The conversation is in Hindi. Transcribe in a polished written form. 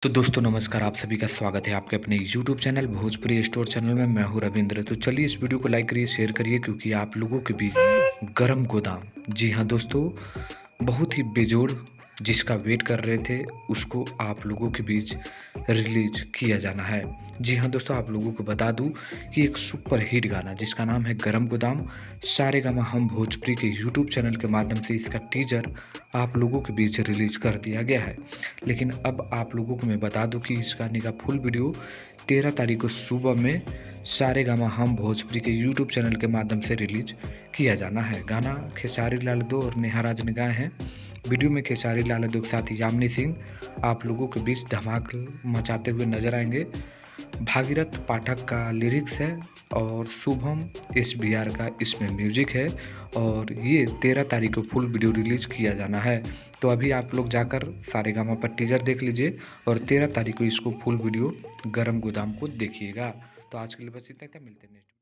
तो दोस्तों नमस्कार, आप सभी का स्वागत है आपके अपने YouTube channel Bhojpuri store channel में। मैं हूं रविंद्र। तो चलिए इस वीडियो को लाइक करिए, शेयर करिए, क्योंकि आप लोगों के बीच गरम गोदाम, जी हाँ दोस्तों, बहुत ही बेजोड़, जिसका वेट कर रहे थे, उसको आप लोगों के बीच रिलीज किया जाना है। जी हाँ दोस्तों, आप लोगों को बता दूं कि एक सुपर हिट गाना जिसका नाम है गरम गोदाम, सारेगामा हम भोजपुरी के यूट्यूब चैनल के माध्यम से इसका टीजर आप लोगों के बीच रिलीज कर दिया गया है। लेकिन अब आप लोगों को मैं बता दूं कि इस गाने का फुल वीडियो 13 तारीख को सुबह में सारेगामा हम भोजपुरी के यूट्यूब चैनल के माध्यम से रिलीज किया जाना है। गाना खेसारी लाल यादव और नेहा राज ने गाए हैं। वीडियो में खेसारी लाल यादव के साथ यामिनी सिंह आप लोगों के बीच धमाल मचाते हुए नजर आएंगे। भागीरथ पाठक का लिरिक्स है और शुभम SBR का इसमें म्यूजिक है, और ये 13 तारीख को फुल वीडियो रिलीज किया जाना है। तो अभी आप लोग जाकर सारेगामा पर टीजर देख लीजिए और 13 तारीख को इसको फुल वीडियो गरम गोदाम को देखिएगा। तो आज के लिए बस इतना ही था, मिलते हैं नेक्स्ट।